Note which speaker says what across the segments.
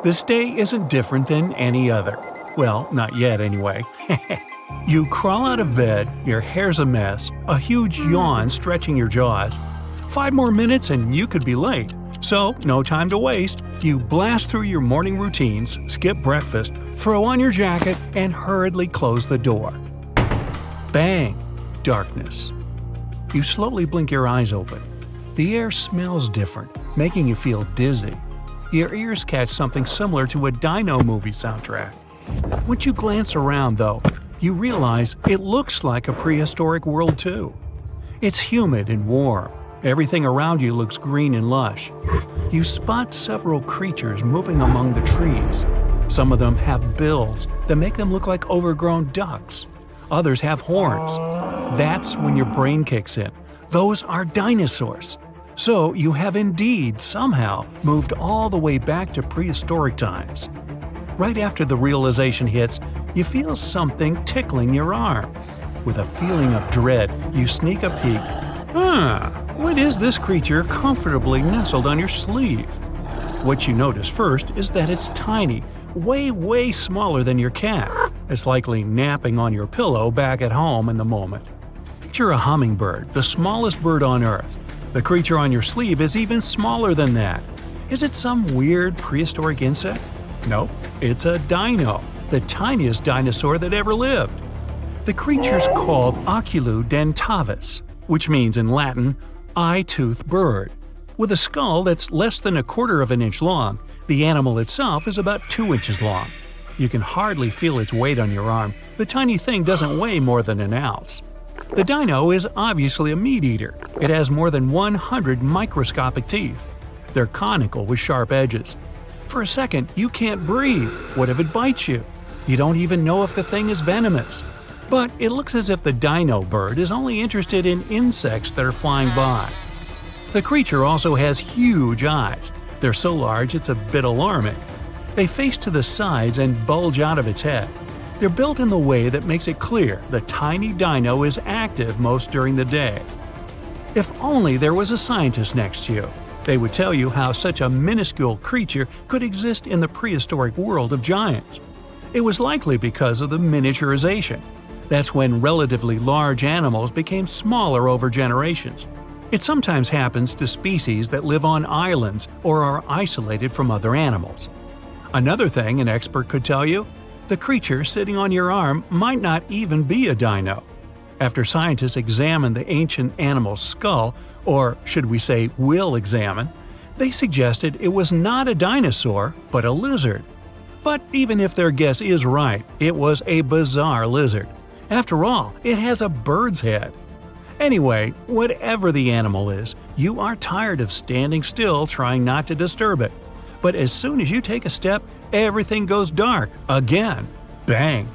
Speaker 1: This day isn't different than any other. Well, not yet anyway. You crawl out of bed, your hair's a mess, a huge yawn stretching your jaws. 5 more minutes and you could be late. So, no time to waste. You blast through your morning routines, skip breakfast, throw on your jacket, and hurriedly close the door. Bang! Darkness. You slowly blink your eyes open. The air smells different, making you feel dizzy. Your ears catch something similar to a Dino movie soundtrack. Once you glance around, though, you realize it looks like a prehistoric world too. It's humid and warm. Everything around you looks green and lush. You spot several creatures moving among the trees. Some of them have bills that make them look like overgrown ducks. Others have horns. That's when your brain kicks in. Those are dinosaurs. So you have indeed somehow moved all the way back to prehistoric times. Right after the realization hits, you feel something tickling your arm. With a feeling of dread, you sneak a peek. What is this creature comfortably nestled on your sleeve? What you notice first is that it's tiny, way smaller than your cat. It's likely napping on your pillow back at home in the moment. Picture a hummingbird, the smallest bird on Earth. The creature on your sleeve is even smaller than that. Is it some weird prehistoric insect? Nope, it's a dino, the tiniest dinosaur that ever lived. The creature's called oculodentavis, which means in Latin, eye-toothed bird. With a skull that's less than 1/4 of an inch long, the animal itself is about 2 inches long. You can hardly feel its weight on your arm. The tiny thing doesn't weigh more than an ounce. The dino is obviously a meat eater. It has more than 100 microscopic teeth. They're conical with sharp edges. For a second, you can't breathe. What if it bites you? You don't even know if the thing is venomous. But it looks as if the dino bird is only interested in insects that are flying by. The creature also has huge eyes. They're so large it's a bit alarming. They face to the sides and bulge out of its head. They're built in the way that makes it clear the tiny dino is active most during the day. If only there was a scientist next to you. They would tell you how such a minuscule creature could exist in the prehistoric world of giants. It was likely because of the miniaturization. That's when relatively large animals became smaller over generations. It sometimes happens to species that live on islands or are isolated from other animals. Another thing an expert could tell you, the creature sitting on your arm might not even be a dino. After scientists examined the ancient animal's skull, or should we say will examine, they suggested it was not a dinosaur, but a lizard. But even if their guess is right, it was a bizarre lizard. After all, it has a bird's head. Anyway, whatever the animal is, you are tired of standing still trying not to disturb it. But as soon as you take a step, everything goes dark again. Bang!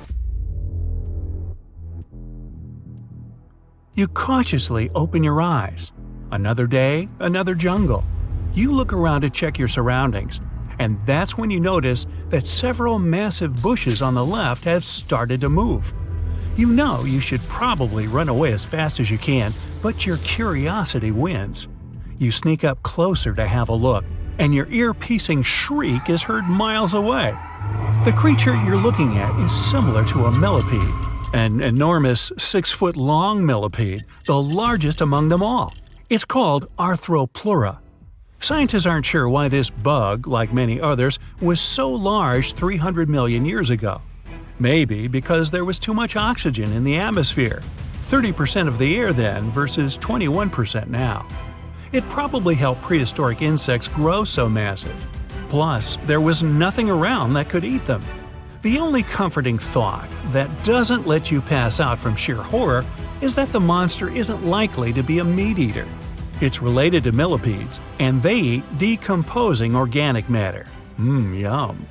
Speaker 1: You cautiously open your eyes. Another day, another jungle. You look around to check your surroundings, and that's when you notice that several massive bushes on the left have started to move. You know you should probably run away as fast as you can, but your curiosity wins. You sneak up closer to have a look, and your ear-piercing shriek is heard miles away. The creature you're looking at is similar to a millipede, an enormous 6-foot-long millipede, the largest among them all. It's called Arthropleura. Scientists aren't sure why this bug, like many others, was so large 300 million years ago. Maybe because there was too much oxygen in the atmosphere, 30% of the air then versus 21% now. It probably helped prehistoric insects grow so massive. Plus, there was nothing around that could eat them. The only comforting thought that doesn't let you pass out from sheer horror is that the monster isn't likely to be a meat-eater. It's related to millipedes, and they eat decomposing organic matter. Yum.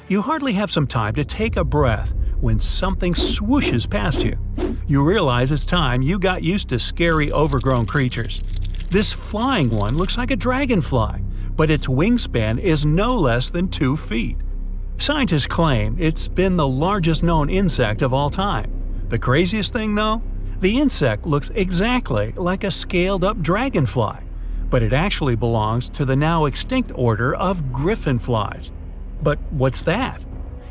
Speaker 1: You hardly have some time to take a breath when something swooshes past you. You realize it's time you got used to scary overgrown creatures. This flying one looks like a dragonfly, but its wingspan is no less than 2 feet. Scientists claim it's been the largest known insect of all time. The craziest thing, though? The insect looks exactly like a scaled-up dragonfly, but it actually belongs to the now extinct order of Griffinflies. But what's that?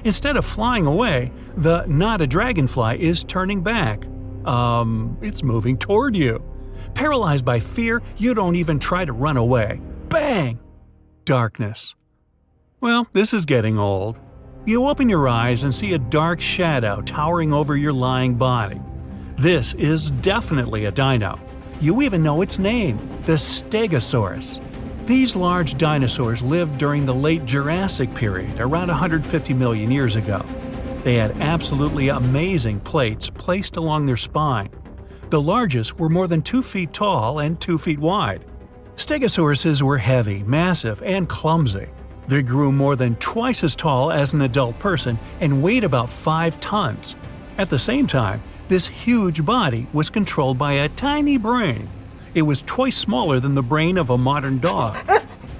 Speaker 1: Instead of flying away, the not a dragonfly is turning back. It's moving toward you. Paralyzed by fear, you don't even try to run away. Bang! Darkness. Well, this is getting old. You open your eyes and see a dark shadow towering over your lying body. This is definitely a dino. You even know its name, the Stegosaurus. These large dinosaurs lived during the late Jurassic period, around 150 million years ago. They had absolutely amazing plates placed along their spine. The largest were more than 2 feet tall and 2 feet wide. Stegosauruses were heavy, massive, and clumsy. They grew more than twice as tall as an adult person and weighed about 5 tons. At the same time, this huge body was controlled by a tiny brain. It was twice smaller than the brain of a modern dog.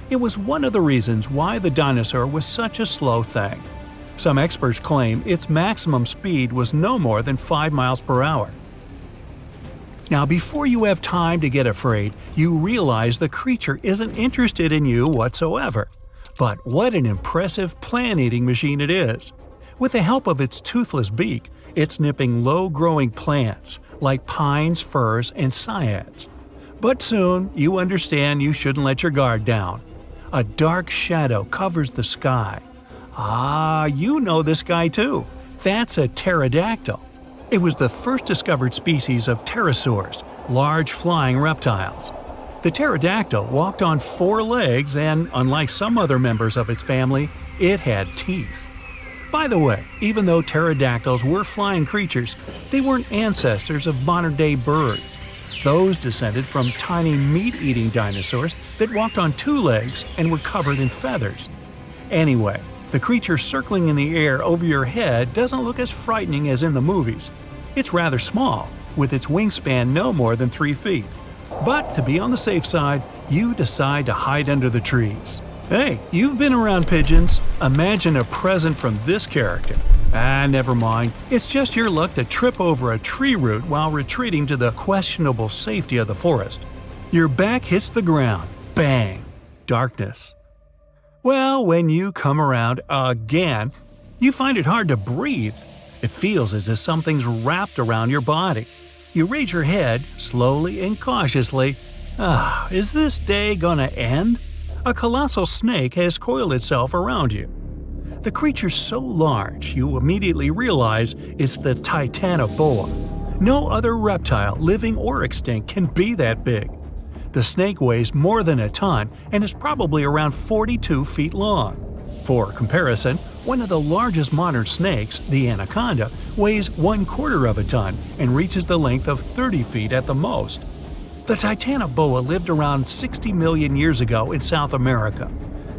Speaker 1: It was one of the reasons why the dinosaur was such a slow thing. Some experts claim its maximum speed was no more than 5 miles per hour. Now, before you have time to get afraid, you realize the creature isn't interested in you whatsoever. But what an impressive plant-eating machine it is! With the help of its toothless beak, it's nipping low-growing plants like pines, firs, and cycads. But soon, you understand you shouldn't let your guard down. A dark shadow covers the sky. Ah, you know this guy too. That's a pterodactyl. It was the first discovered species of pterosaurs, large flying reptiles. The pterodactyl walked on 4 legs and, unlike some other members of its family, it had teeth. By the way, even though pterodactyls were flying creatures, they weren't ancestors of modern-day birds. Those descended from tiny meat-eating dinosaurs that walked on 2 legs and were covered in feathers. Anyway, the creature circling in the air over your head doesn't look as frightening as in the movies. It's rather small, with its wingspan no more than 3 feet. But to be on the safe side, you decide to hide under the trees. Hey, you've been around pigeons. Imagine a present from this character. Never mind. It's just your luck to trip over a tree root while retreating to the questionable safety of the forest. Your back hits the ground. Bang! Darkness. Well, when you come around again, you find it hard to breathe. It feels as if something's wrapped around your body. You raise your head, slowly and cautiously. Is this day gonna end? A colossal snake has coiled itself around you. The creature's so large, you immediately realize it's the Titanoboa. No other reptile, living or extinct, can be that big. The snake weighs more than a ton and is probably around 42 feet long. For comparison, one of the largest modern snakes, the anaconda, weighs 1/4 of a ton and reaches the length of 30 feet at the most. The Titanoboa lived around 60 million years ago in South America.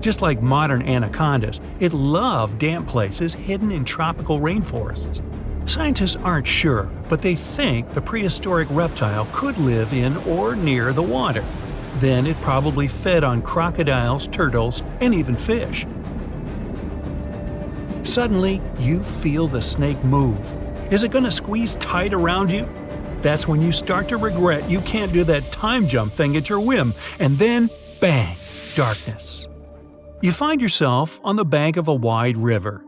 Speaker 1: Just like modern anacondas, it loved damp places hidden in tropical rainforests. Scientists aren't sure, but they think the prehistoric reptile could live in or near the water. Then it probably fed on crocodiles, turtles, and even fish. Suddenly, you feel the snake move. Is it going to squeeze tight around you? That's when you start to regret you can't do that time jump thing at your whim, and then, bang, darkness. You find yourself on the bank of a wide river.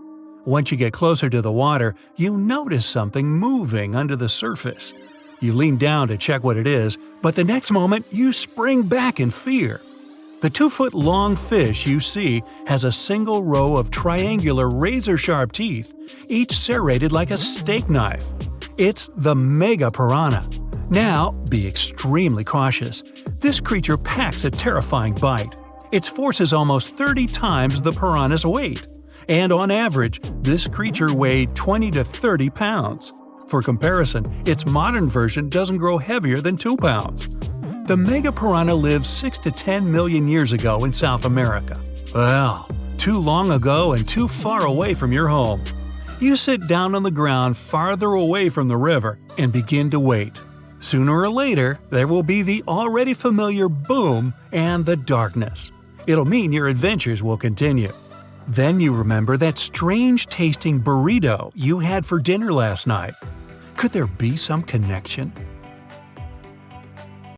Speaker 1: Once you get closer to the water, you notice something moving under the surface. You lean down to check what it is, but the next moment you spring back in fear. The 2-foot-long fish you see has a single row of triangular razor-sharp teeth, each serrated like a steak knife. It's the Mega-piranha. Now, be extremely cautious. This creature packs a terrifying bite. Its force is almost 30 times the piranha's weight. And on average, this creature weighed 20 to 30 pounds. For comparison, its modern version doesn't grow heavier than 2 pounds. The Mega-piranha lived 6 to 10 million years ago in South America. Well, too long ago and too far away from your home. You sit down on the ground farther away from the river and begin to wait. Sooner or later, there will be the already familiar boom and the darkness. It'll mean your adventures will continue. Then you remember that strange-tasting burrito you had for dinner last night. Could there be some connection?